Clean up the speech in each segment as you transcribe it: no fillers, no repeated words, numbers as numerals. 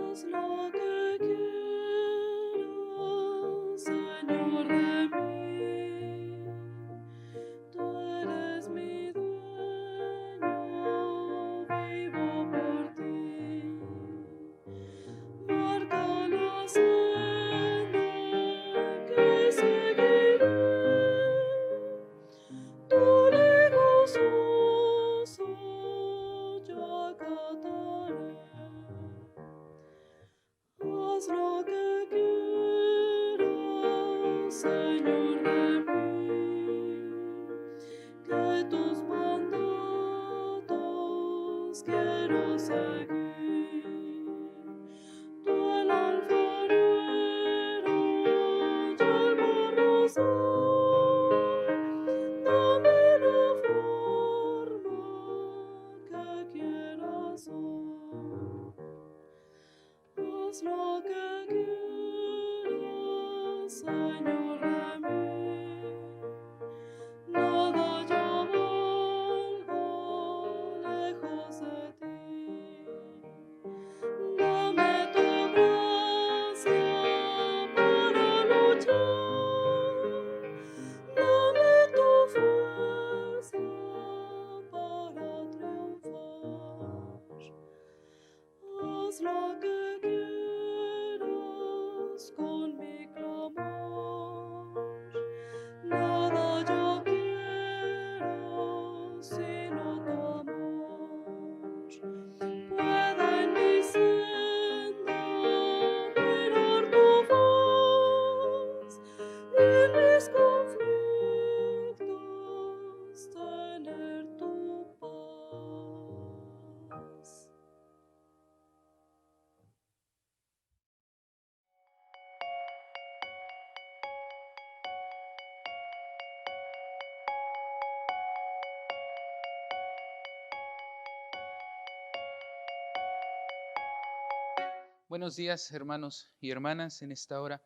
Haz lo que quieras, Señor de mí. Tú eres mi dueño, vivo por ti. Marca la senda que seguiré. Tu ley gozoso yo acataré. Haz lo que quieras, Señor de mí, que tus mandatos quiero seguir. Tú el alfarero, yo el barrozal, dame la forma que quieras hoy. Haz lo que quieras, Señor de mí. Nada yo valgo lejos de ti. Dame tu gracia para luchar. Dame tu fuerza para triunfar. Haz lo que quieras con mi clamor. Nada yo quiero sino tu amor. Pueda en mi senda mirar tu faz, en mis conflictos tener tu paz. Buenos días, hermanos y hermanas. En esta hora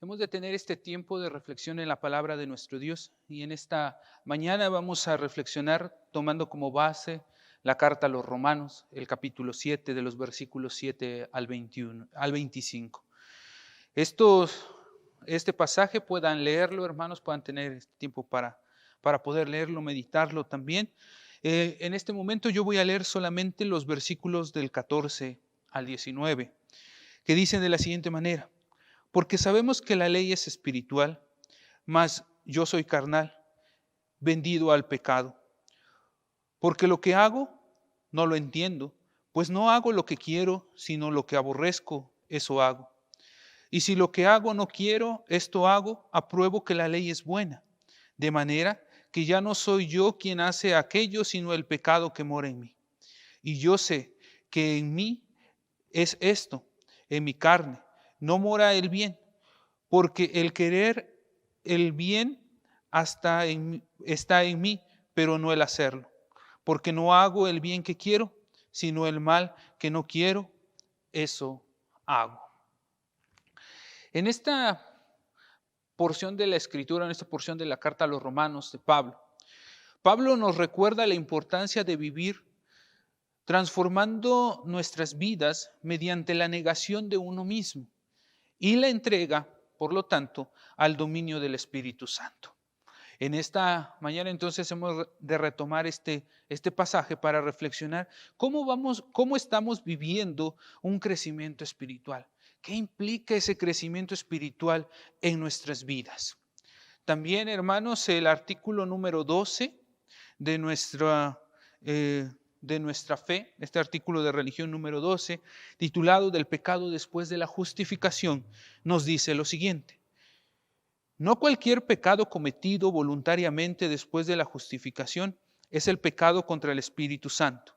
hemos de tener este tiempo de reflexión en la palabra de nuestro Dios, y en esta mañana vamos a reflexionar tomando como base la carta a los Romanos, el capítulo 7, de los versículos 7 al 21, al 25. Este pasaje puedan leerlo, hermanos, puedan tener este tiempo para poder leerlo, meditarlo también. En este momento yo voy a leer solamente los versículos del 14 al 19, que dicen de la siguiente manera: porque sabemos que la ley es espiritual, mas yo soy carnal, vendido al pecado. Porque lo que hago no lo entiendo, pues no hago lo que quiero, sino lo que aborrezco, eso hago. Y si lo que hago no quiero, esto hago, apruebo que la ley es buena. De manera que ya no soy yo quien hace aquello, sino el pecado que mora en mí. Y yo sé que en mí es esto, en mi carne, no mora el bien, porque el querer el bien está en mí, pero no el hacerlo. Porque no hago el bien que quiero, sino el mal que no quiero, eso hago. En esta porción de la Escritura, en esta porción de la carta a los Romanos de Pablo, Pablo nos recuerda la importancia de vivir transformando nuestras vidas mediante la negación de uno mismo y la entrega, por lo tanto, al dominio del Espíritu Santo. En esta mañana entonces hemos de retomar este pasaje para reflexionar cómo estamos viviendo un crecimiento espiritual. ¿Qué implica ese crecimiento espiritual en nuestras vidas? También, hermanos, el artículo número 12 de nuestra fe, este artículo de religión número 12, titulado Del pecado después de la justificación, nos dice lo siguiente: no cualquier pecado cometido voluntariamente después de la justificación es el pecado contra el Espíritu Santo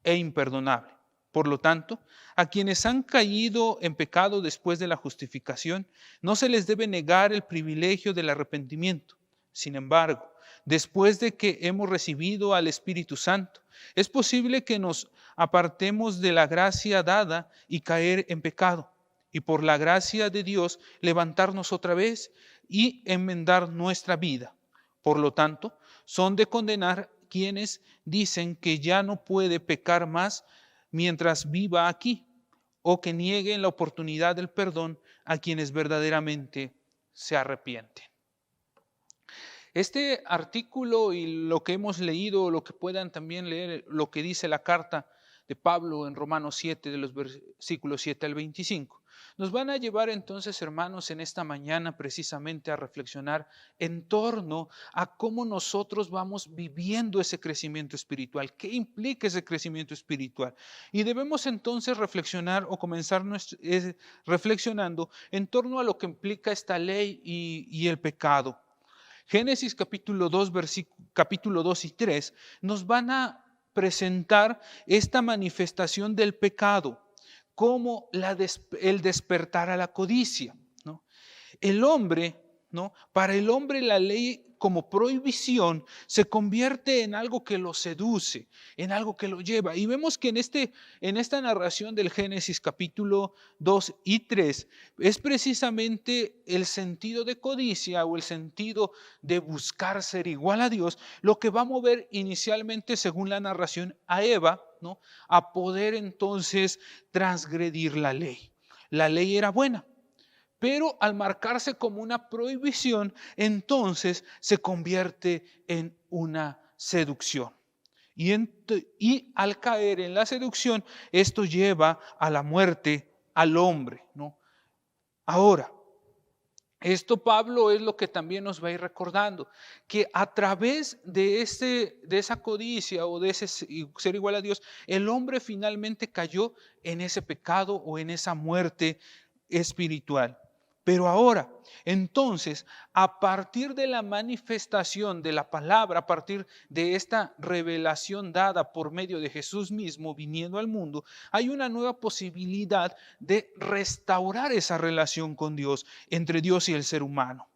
e imperdonable. Por lo tanto, a quienes han caído en pecado después de la justificación, no se les debe negar el privilegio del arrepentimiento. Sin embargo, después de que hemos recibido al Espíritu Santo, es posible que nos apartemos de la gracia dada y caer en pecado, y por la gracia de Dios levantarnos otra vez, y enmendar nuestra vida. Por lo tanto, son de condenar quienes dicen que ya no puede pecar más mientras viva aquí, o que nieguen la oportunidad del perdón a quienes verdaderamente se arrepienten. Este artículo y lo que hemos leído, lo que puedan también leer, lo que dice la carta de Pablo en Romanos 7, de los versículos 7 al 25, nos van a llevar entonces, hermanos, en esta mañana precisamente a reflexionar en torno a cómo nosotros vamos viviendo ese crecimiento espiritual, qué implica ese crecimiento espiritual. Y debemos entonces reflexionar o comenzar reflexionando en torno a lo que implica esta ley y el pecado. Génesis capítulo 2, capítulo 2 y 3 nos van a presentar esta manifestación del pecado como el despertar a la codicia, ¿no? El hombre, ¿no? Para el hombre la ley como prohibición se convierte en algo que lo seduce, en algo que lo lleva. Y vemos que en esta narración del Génesis capítulo 2 y 3 es precisamente el sentido de codicia o el sentido de buscar ser igual a Dios lo que va a mover inicialmente, según la narración, a Eva, ¿no? A poder entonces transgredir la ley. La ley era buena, pero al marcarse como una prohibición, entonces se convierte en una seducción. Y al caer en la seducción, esto lleva a la muerte al hombre, ¿no? Ahora, esto Pablo es lo que también nos va a ir recordando, que a través de esa codicia o de ese ser igual a Dios, el hombre finalmente cayó en ese pecado o en esa muerte espiritual. Pero ahora, entonces, a partir de la manifestación de la palabra, a partir de esta revelación dada por medio de Jesús mismo viniendo al mundo, hay una nueva posibilidad de restaurar esa relación con Dios, entre Dios y el ser humano.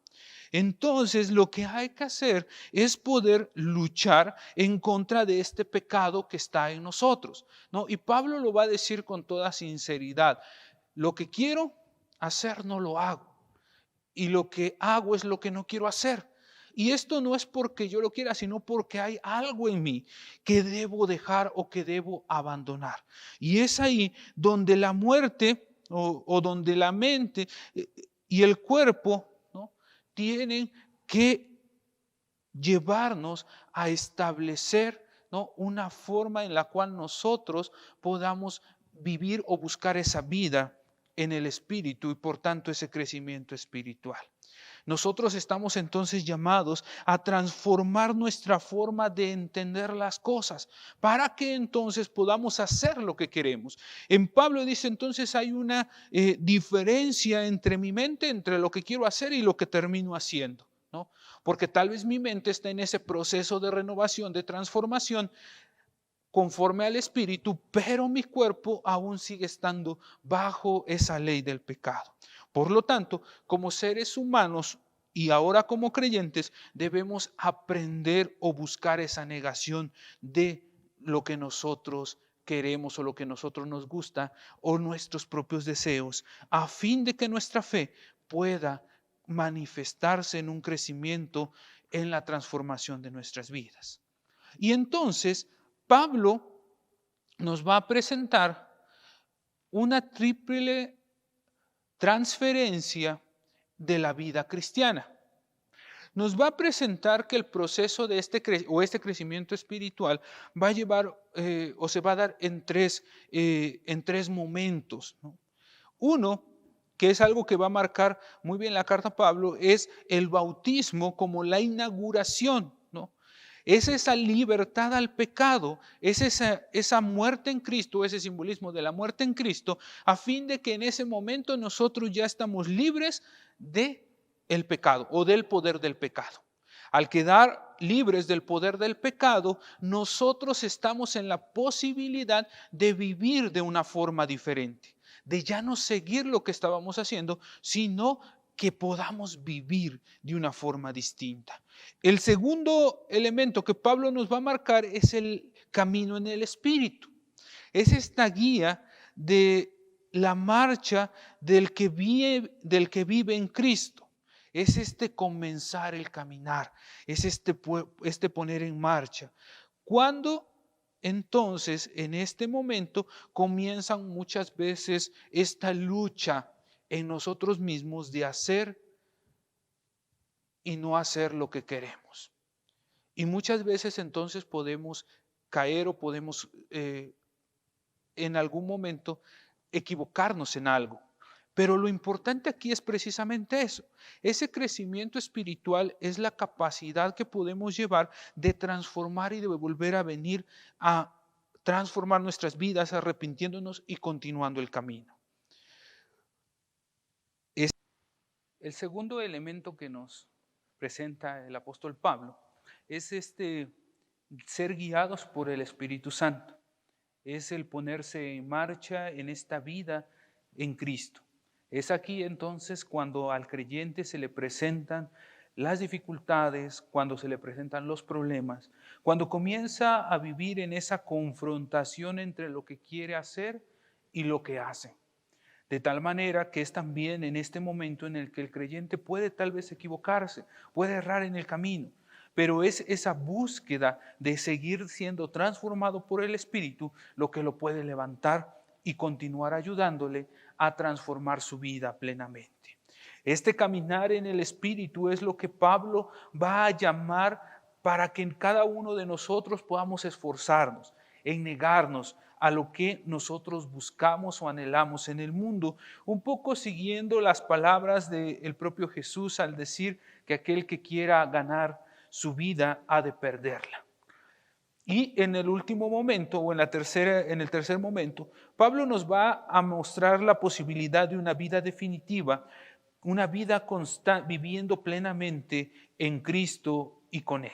Entonces, lo que hay que hacer es poder luchar en contra de este pecado que está en nosotros, ¿no? Y Pablo lo va a decir con toda sinceridad: lo que quiero hacer no lo hago, y lo que hago es lo que no quiero hacer. Y esto no es porque yo lo quiera, sino porque hay algo en mí que debo dejar o que debo abandonar. Y es ahí donde la muerte o donde la mente y el cuerpo, ¿no?, tienen que llevarnos a establecer, ¿no?, una forma en la cual nosotros podamos vivir o buscar esa vida en el espíritu y por tanto ese crecimiento espiritual. Nosotros estamos entonces llamados a transformar nuestra forma de entender las cosas para que entonces podamos hacer lo que queremos. En Pablo dice entonces hay una diferencia entre mi mente, entre lo que quiero hacer y lo que termino haciendo, ¿no? Porque tal vez mi mente está en ese proceso de renovación, de transformación, conforme al Espíritu, pero mi cuerpo aún sigue estando bajo esa ley del pecado. Por lo tanto, como seres humanos y ahora como creyentes, debemos aprender o buscar esa negación de lo que nosotros queremos o lo que a nosotros nos gusta o nuestros propios deseos, a fin de que nuestra fe pueda manifestarse en un crecimiento en la transformación de nuestras vidas. Y entonces, Pablo nos va a presentar una triple transferencia de la vida cristiana. Nos va a presentar que el proceso de este crecimiento espiritual va a llevar o se va a dar en tres momentos, ¿no? Uno, que es algo que va a marcar muy bien la carta a Pablo, es el bautismo como la inauguración, ¿no? Es esa libertad al pecado, es esa muerte en Cristo, ese simbolismo de la muerte en Cristo, a fin de que en ese momento nosotros ya estamos libres del pecado o del poder del pecado. Al quedar libres del poder del pecado, nosotros estamos en la posibilidad de vivir de una forma diferente, de ya no seguir lo que estábamos haciendo, sino que podamos vivir de una forma distinta. El segundo elemento que Pablo nos va a marcar es el camino en el Espíritu. Es esta guía de la marcha del que vive en Cristo. Es este comenzar el caminar, es este poner en marcha. Cuando entonces en este momento comienzan muchas veces esta lucha en nosotros mismos de hacer y no hacer lo que queremos. Y muchas veces entonces podemos caer o podemos en algún momento equivocarnos en algo. Pero lo importante aquí es precisamente eso. Ese crecimiento espiritual es la capacidad que podemos llevar de transformar y de volver a venir a transformar nuestras vidas, arrepintiéndonos y continuando el camino. El segundo elemento que nos presenta el apóstol Pablo es este ser guiados por el Espíritu Santo. Es el ponerse en marcha en esta vida en Cristo. Es aquí entonces cuando al creyente se le presentan las dificultades, cuando se le presentan los problemas, cuando comienza a vivir en esa confrontación entre lo que quiere hacer y lo que hace. De tal manera que es también en este momento en el que el creyente puede tal vez equivocarse, puede errar en el camino, pero es esa búsqueda de seguir siendo transformado por el Espíritu lo que lo puede levantar y continuar ayudándole a transformar su vida plenamente. Este caminar en el Espíritu es lo que Pablo va a llamar para que en cada uno de nosotros podamos esforzarnos en negarnos a lo que nosotros buscamos o anhelamos en el mundo, un poco siguiendo las palabras del propio Jesús al decir que aquel que quiera ganar su vida ha de perderla. Y en el último momento, o en el tercer momento, Pablo nos va a mostrar la posibilidad de una vida definitiva, una vida constante, viviendo plenamente en Cristo y con Él.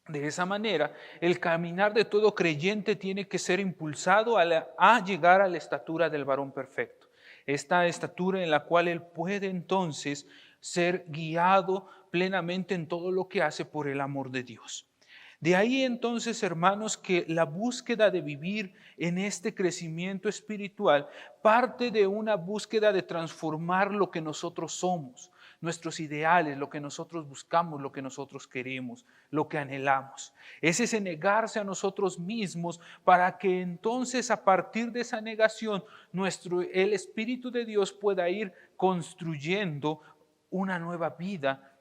De esa manera, el caminar de todo creyente tiene que ser impulsado a llegar a la estatura del varón perfecto. Esta estatura en la cual él puede entonces ser guiado plenamente en todo lo que hace por el amor de Dios. De ahí entonces, hermanos, que la búsqueda de vivir en este crecimiento espiritual parte de una búsqueda de transformar lo que nosotros somos, nuestros ideales, lo que nosotros buscamos, lo que nosotros queremos, lo que anhelamos. Es ese negarse a nosotros mismos para que entonces a partir de esa negación el Espíritu de Dios pueda ir construyendo una nueva vida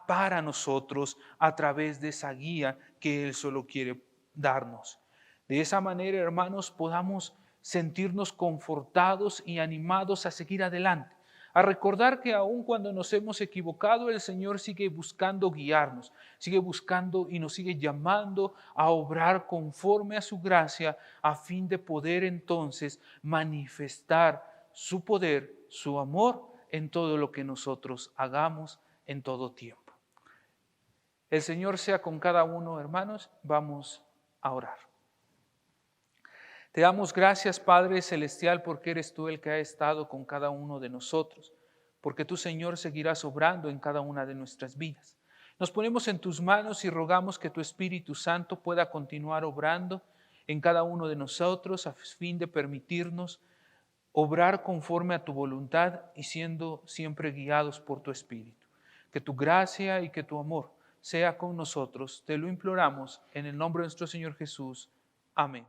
para nosotros a través de esa guía que Él solo quiere darnos. De esa manera, hermanos, podamos sentirnos confortados y animados a seguir adelante, a recordar que aun cuando nos hemos equivocado, el Señor sigue buscando guiarnos, sigue buscando y nos sigue llamando a obrar conforme a su gracia, a fin de poder entonces manifestar su poder, su amor en todo lo que nosotros hagamos en todo tiempo. El Señor sea con cada uno, hermanos. Vamos a orar. Te damos gracias, Padre Celestial, porque eres tú el que ha estado con cada uno de nosotros, porque tú, Señor, seguirás obrando en cada una de nuestras vidas. Nos ponemos en tus manos y rogamos que tu Espíritu Santo pueda continuar obrando en cada uno de nosotros a fin de permitirnos obrar conforme a tu voluntad y siendo siempre guiados por tu Espíritu. Que tu gracia y que tu amor sea con nosotros. Te lo imploramos en el nombre de nuestro Señor Jesús. Amén.